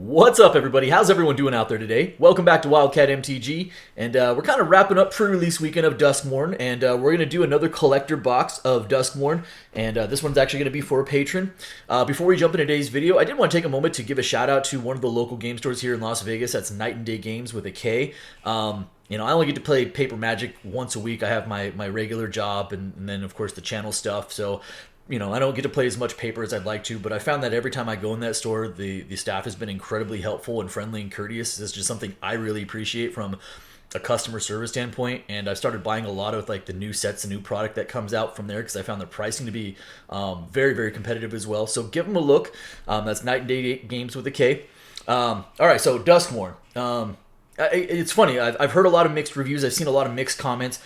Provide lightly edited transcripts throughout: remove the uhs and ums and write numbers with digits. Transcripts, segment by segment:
What's up, everybody? How's everyone doing out there today? Welcome back to Wildcat MTG, and we're kind of wrapping up pre-release weekend of Duskmourn, and we're going to do another collector box of Duskmourn, and this one's actually going to be for a patron. Before we jump into today's video, I did want to take a moment to give a shout out to one of the local game stores here in Las Vegas. That's Night and Day Games with a K. You know, I only get to play Paper Magic once a week. I have my regular job and then, of course, the channel stuff, so you know, I don't get to play as much paper as I'd like to, but I found that every time I go in that store, the staff has been incredibly helpful and friendly and courteous. This is just something I really appreciate from a customer service standpoint, and I've started buying a lot of like the new sets and new product that comes out from there because I found the pricing to be very, very competitive as well. So give them a look. That's Night and Day Games with a K. All right, so Duskmourn. It's funny. I've heard a lot of mixed reviews. I've seen a lot of mixed comments.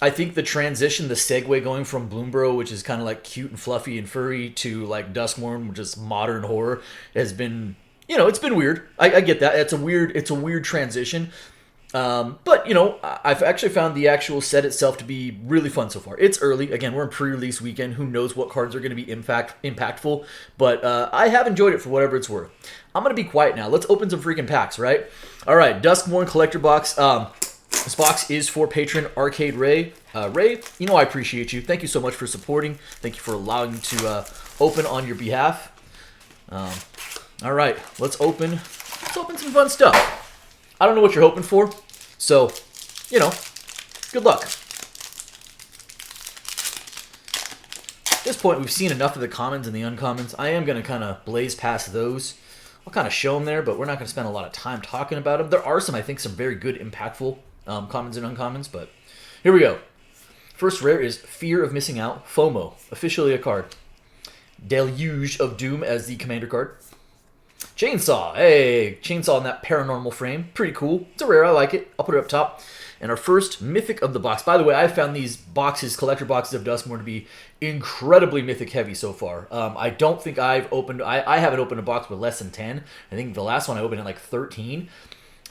I think the transition, the segue going from Bloombro, which is kind of like cute and fluffy and furry, to like Duskmourn, which is modern horror, has been, you know, it's been weird. I get that. It's a weird transition. But, you know, I've actually found the actual set itself to be really fun so far. It's early. Again, we're in pre-release weekend. Who knows what cards are going to be impactful. But I have enjoyed it for whatever it's worth. I'm going to be quiet now. Let's open some freaking packs, right? All right, Duskmourn Collector box. This box is for Patron Arcade Ray. Ray, you know I appreciate you. Thank you so much for supporting. Thank you for allowing me to open on your behalf. All right, let's open some fun stuff. I don't know what you're hoping for, so, you know, good luck. At this point, we've seen enough of the commons and the uncommons. I am going to kind of blaze past those. I'll kind of show them there, but we're not going to spend a lot of time talking about them. There are some, I think, some very good, impactful commons and uncommons, but here we go. First rare is Fear of Missing Out, FOMO, officially a card. Deluge of Doom as the commander card. Chainsaw, hey, Chainsaw in that paranormal frame, pretty cool. It's a rare, I like it. I'll put it up top. And our first Mythic of the box. By the way, I found these boxes, collector boxes of Duskmourn, to be incredibly Mythic heavy so far. I don't think I haven't opened a box with less than 10. I think the last one I opened at like 13.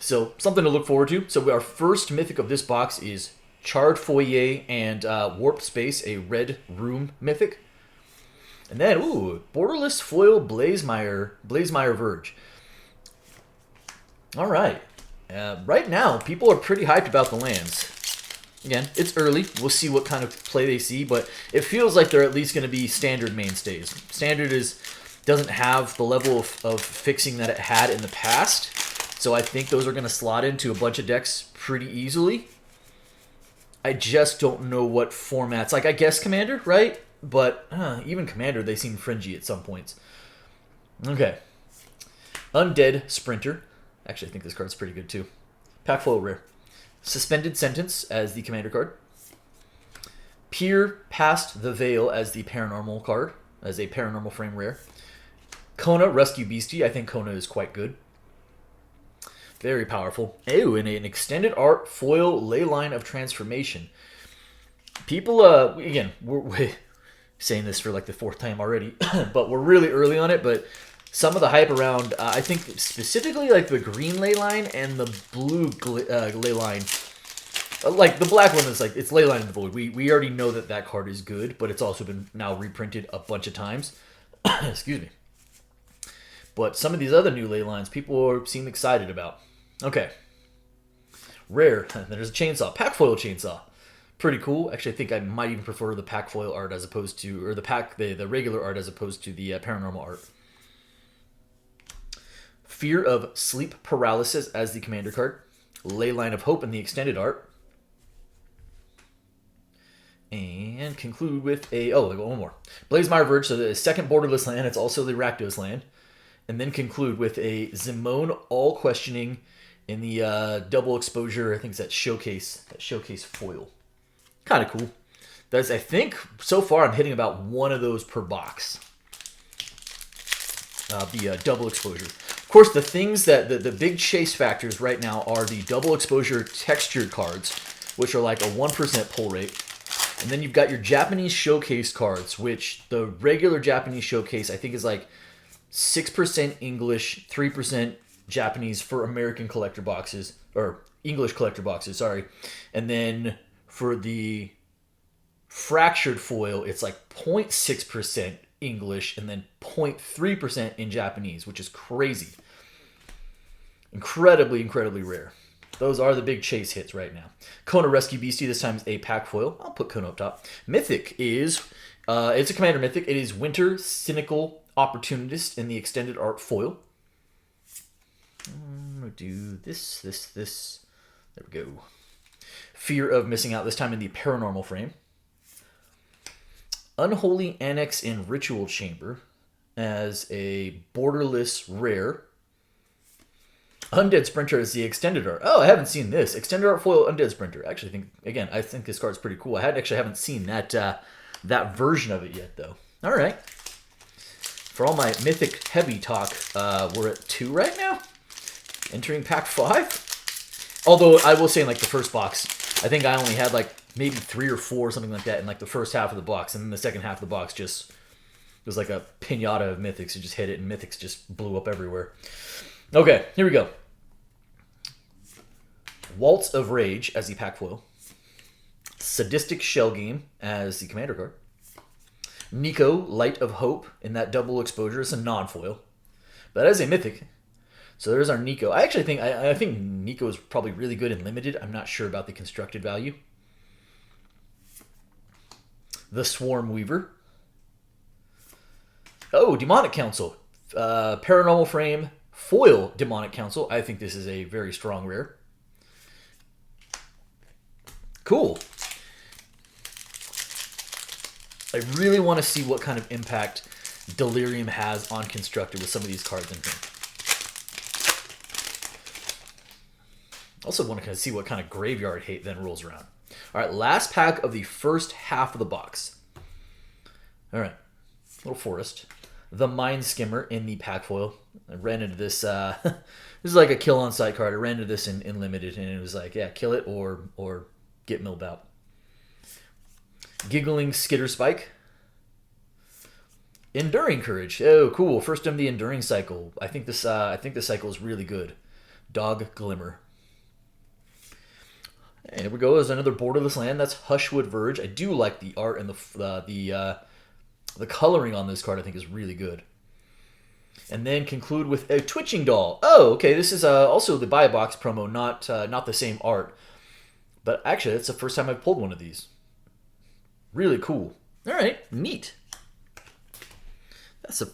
So something to look forward to. So our first Mythic of this box is Charred Foyer and Warp Space, a red room Mythic. And then, ooh, Borderless Foil Blazemeyer Verge. All right. Right now, people are pretty hyped about the lands. Again, it's early. We'll see what kind of play they see, but it feels like they're at least going to be standard mainstays. Standard doesn't have the level of fixing that it had in the past, so I think those are going to slot into a bunch of decks pretty easily. I just don't know what formats. Like, I guess Commander, right? But even Commander, they seem fringy at some points. Okay. Undead Sprinter. Actually, I think this card's pretty good, too. Pack foil rare. Suspended Sentence as the commander card. Peer Past the Veil as the paranormal card, as a paranormal frame rare. Kona Rescue Beastie. I think Kona is quite good. Very powerful. Ew, and an extended art foil Leyline of Transformation. People, again, we're saying this for like the fourth time already, but we're really early on it, but some of the hype around, I think specifically like the green Leyline and the blue Leyline. Like the black one is like, it's Leyline in the Void. We already know that card is good, but it's also been now reprinted a bunch of times. Excuse me. But some of these other new Leylines, people seem excited about. Okay. Rare. There's a Chainsaw. Pack foil Chainsaw. Pretty cool. Actually, I think I might even prefer the pack foil art as opposed to, or the regular art as opposed to the paranormal art. Fear of Sleep Paralysis as the commander card. Leyline of Hope in the extended art. And conclude with I got one more. Blazemeyer Verge, so the second borderless land. It's also the Rakdos land. And then conclude with a Zimone All Questioning in the double exposure. I think it's that showcase foil. Kind of cool. I think so far I'm hitting about one of those per box. The double exposure. Of course, the things that the big chase factors right now are the double exposure textured cards, which are like a 1% pull rate. And then you've got your Japanese showcase cards, which the regular Japanese showcase I think is like 6% English, 3% Japanese for American collector boxes, or English collector boxes, sorry. And then for the fractured foil, it's like 0.6% English and then 0.3% in Japanese, which is crazy. Incredibly, incredibly rare. Those are the big chase hits right now. Kona Rescue Beastie, this time is a pack foil. I'll put Kona up top. Mythic is, it's a Commander Mythic. It is Winter Cynical Opportunist in the extended art foil. I'm going to do this. There we go. Fear of Missing Out, this time in the Paranormal frame. Unholy Annex in Ritual Chamber as a borderless rare. Undead Sprinter is the extended art. Oh, I haven't seen this. Extended art foil Undead Sprinter. Actually, I think this card's pretty cool. I haven't seen that that version of it yet, though. All right. For all my Mythic heavy talk, we're at 2 right now. Entering pack 5. Although I will say, in like the first box, I think I only had like maybe 3 or 4 or something like that in like the first half of the box, and then the second half of the box just was like a pinata of Mythics. You just hit it, and Mythics just blew up everywhere. Okay, here we go. Waltz of Rage as the pack foil. Sadistic Shell Game as the commander card. Nico, Light of Hope in that double exposure. It's a non-foil. But as a Mythic. So there's our Nico. I actually think I think Nico is probably really good and limited. I'm not sure about the constructed value. The Swarm Weaver. Oh, Demonic Council. Paranormal frame. Foil Demonic Council. I think this is a very strong rare. Cool. I really want to see what kind of impact Delirium has on Constructed with some of these cards in here. Also want to kind of see what kind of graveyard hate then rolls around. All right, last pack of the first half of the box. All right, little forest. The Mind Skimmer in the pack foil. I ran into this. This is like a kill on sight card. I ran into this in limited, and it was like, yeah, kill it or get milled out. Giggling Skitter Spike. Enduring Courage. Oh, cool. First in the Enduring cycle. I think this cycle is really good. Dog Glimmer. And here we go. There's another borderless land. That's Hushwood Verge. I do like the art and the coloring on this card. I think is really good. And then conclude with a Twitching Doll. Oh, okay. This is also the Buy a Box promo, not the same art. But actually, it's the first time I've pulled one of these. Really cool. All right, neat.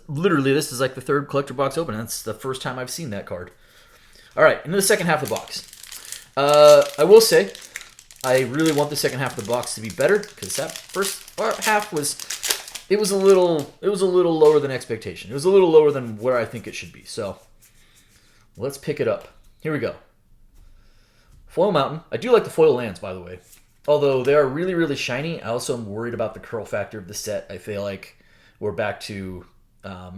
Literally, this is like the third collector box open. That's the first time I've seen that card. All right, into the second half of the box. I will say, I really want the second half of the box to be better because that first half was a little lower than expectation. It was a little lower than where I think it should be. So let's pick it up. Here we go. Foil Mountain. I do like the foil lands, by the way. Although they are really, really shiny. I also am worried about the curl factor of the set. I feel like we're back to a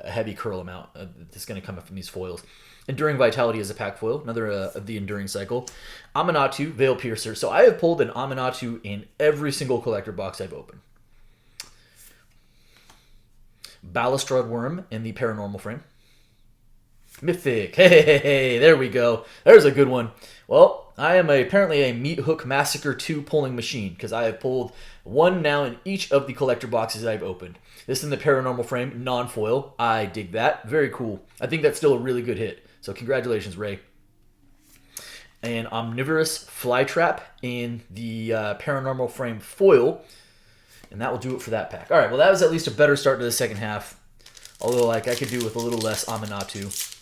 heavy curl amount that's going to come up from these foils. Enduring Vitality is a pack foil, another of the Enduring cycle. Aminatu, Veil Piercer. So I have pulled an Aminatu in every single collector box I've opened. Balustrade Worm in the Paranormal frame. Mythic. Hey, there we go. There's a good one. Well, I am apparently a Meat Hook Massacre 2 pulling machine because I have pulled one now in each of the collector boxes I've opened. This in the Paranormal frame, non-foil. I dig that. Very cool. I think that's still a really good hit. So congratulations, Ray. An Omnivorous Flytrap in the Paranormal frame foil. And that will do it for that pack. All right, well, that was at least a better start to the second half. Although, like, I could do with a little less Aminatu.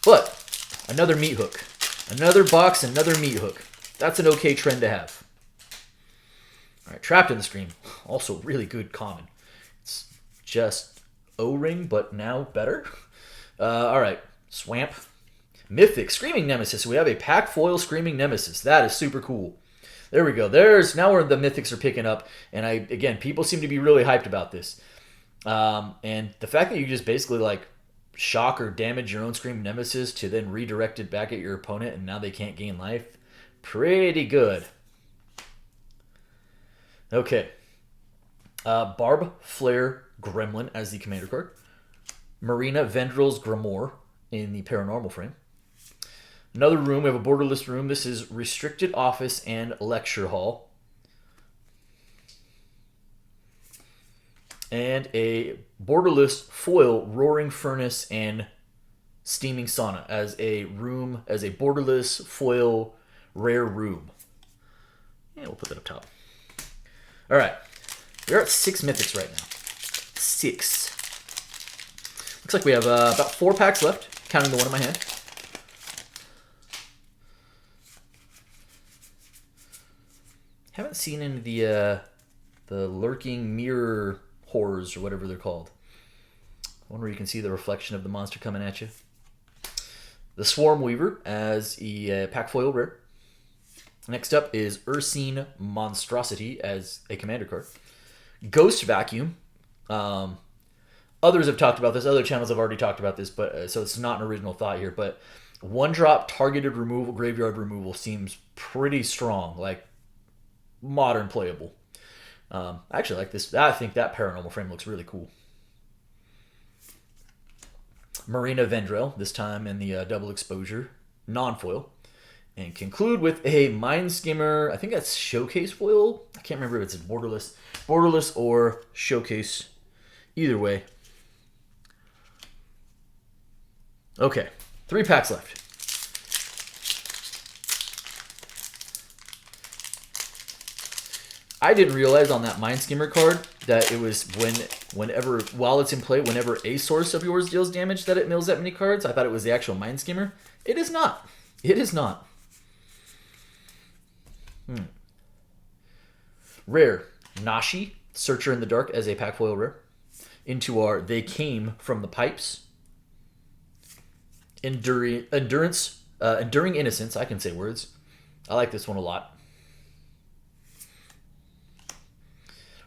But another Meat Hook. Another box, another Meat Hook. That's an okay trend to have. All right, Trapped in the Stream. Also really good common. It's just O-Ring, but now better. All right, Swamp. Mythic, Screaming Nemesis. So we have a pack foil Screaming Nemesis. That is super cool. There we go. Now where the Mythics are picking up. And again, people seem to be really hyped about this. And the fact that you just basically like shock or damage your own Scream Nemesis to then redirect it back at your opponent and now they can't gain life. Pretty good. Okay. Barb Flare Gremlin as the commander card. Marina Vendrill's Grimoire in the Paranormal frame. Another room. We have a borderless room. This is Restricted Office and Lecture Hall. And a borderless foil Roaring Furnace and Steaming Sauna as a room, as a borderless foil rare room. Yeah, we'll put that up top. All right, we're at 6 mythics right now. 6. Looks like we have about 4 packs left, counting the one in my hand. Haven't seen any of the lurking mirror horrors or whatever they're called. One where you can see the reflection of the monster coming at you. The Swarm Weaver as a pack foil rare. Next up is Ursine Monstrosity as a commander card. Ghost Vacuum. Others have talked about this. Other channels have already talked about this, but so it's not an original thought here. But 1-drop targeted removal, graveyard removal seems pretty strong, like modern playable. I actually like this. I think that paranormal frame looks really cool. Marina Vendrell, this time in the double exposure non-foil. And conclude with a Mind Skimmer. I think that's showcase foil. I can't remember if it's borderless or showcase. Either way. Okay, 3 packs left. I didn't realize on that Mind Skimmer card that it was whenever while it's in play, whenever a source of yours deals damage, that it mills that many cards. I thought it was the actual Mind Skimmer. It is not. It is not. Rare. Nashi, Searcher in the Dark as a pack foil rare. Into our They Came from the Pipes. Enduring Innocence. I can say words. I like this one a lot.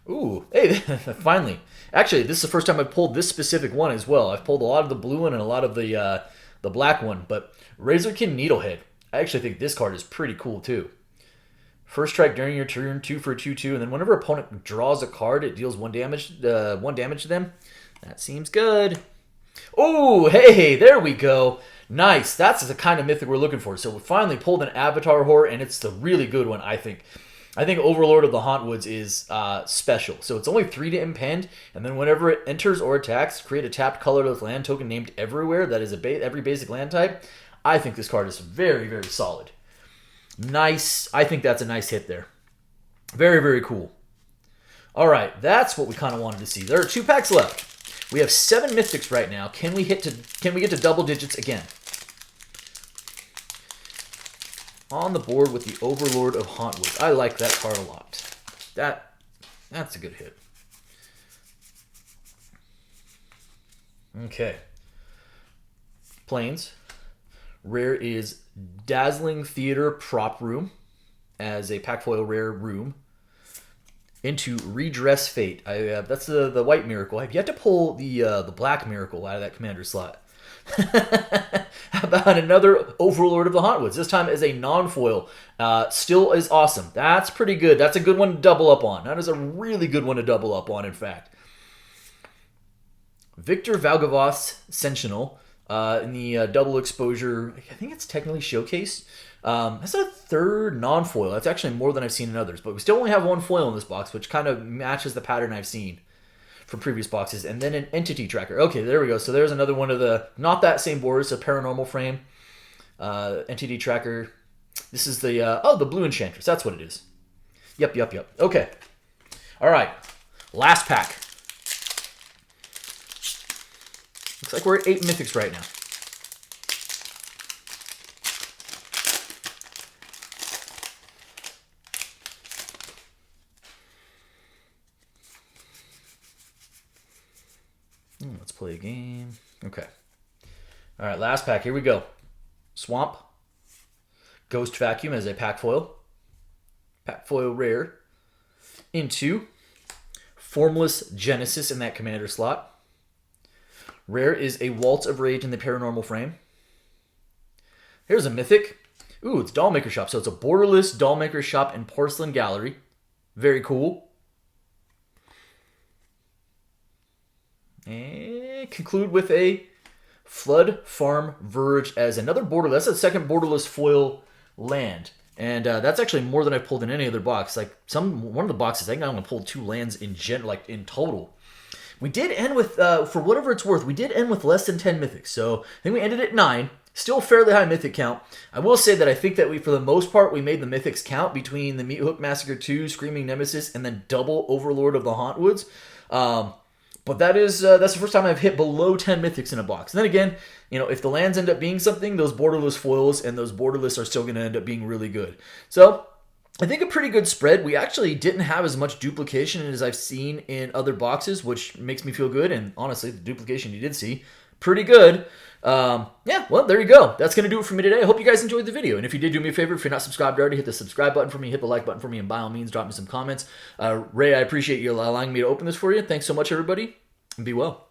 Ooh, hey, finally. Actually, this is the first time I've pulled this specific one as well. I've pulled a lot of the blue one and a lot of the black one, but Razorkin Needlehead. I actually think this card is pretty cool too. First strike during your turn, 2 for a 2/2, and then whenever opponent draws a card, it deals 1 damage to them. That seems good. Oh, hey, there we go. Nice. That's the kind of mythic we're looking for. So we finally pulled an Avatar Horror, and it's the really good one, I think. I think Overlord of the Hauntwoods is special. So it's only 3 to impend, and then whenever it enters or attacks, create a tapped colorless land token named everywhere. That is every basic land type. I think this card is very, very solid. Nice. I think that's a nice hit there. Very, very cool. All right, that's what we kind of wanted to see. There are 2 packs left. We have 7 mythics right now. Can we get to double digits again? On the board with the Overlord of Hauntwoods. I like that card a lot. That's a good hit. Okay. Plains. Rare is Dazzling Theater Prop Room as a pack foil rare room. Into Redress Fate. That's the white miracle. I've yet to pull the black miracle out of that commander slot. How about another Overlord of the Hauntwoods? This time as a non-foil. Still is awesome. That's pretty good. That's a good one to double up on. That is a really good one to double up on, in fact. Victor Valgavoth's Sentinel in the double exposure. I think it's technically showcase. That's a 3rd non-foil. That's actually more than I've seen in others. But we still only have 1 foil in this box, which kind of matches the pattern I've seen from previous boxes. And then an Entity Tracker. Okay, there we go. So there's another one of the, not that same board, it's a paranormal frame. Entity Tracker. This is the, the Blue Enchantress. That's what it is. Yep. Okay. All right. Last pack. Looks like we're at 8 mythics right now. Let's play a game. Okay. All right, last pack. Here we go. Swamp. Ghost Vacuum as a pack foil. Pack foil rare. Into Formless Genesis in that commander slot. Rare is a Waltz of Rage in the paranormal frame. Here's a mythic. Ooh, it's Dollmaker Shop. So it's a borderless Dollmaker Shop and Porcelain Gallery. Very cool. And conclude with a Flood Farm Verge as another borderless. That's a 2nd borderless foil land. And that's actually more than I've pulled in any other box. Like one of the boxes, I think I only pulled 2 lands in total. we did end with, for whatever it's worth, we did end with less than 10 mythics. So I think we ended at 9. Still fairly high mythic count. I will say that I think that we, for the most part, we made the mythics count between the Meat Hook Massacre 2, Screaming Nemesis, and then double Overlord of the Hauntwoods. But that's the first time I've hit below 10 mythics in a box. And then again, you know, if the lands end up being something, those borderless foils and those borderless are still going to end up being really good. So I think a pretty good spread. We actually didn't have as much duplication as I've seen in other boxes, which makes me feel good. And honestly, the duplication you did see, pretty good. Yeah, well, there you go. That's going to do it for me today. I hope you guys enjoyed the video. And if you did, do me a favor, if you're not subscribed already, hit the subscribe button for me, hit the like button for me, and by all means, drop me some comments. Ray, I appreciate you allowing me to open this for you. Thanks so much, everybody, and be well.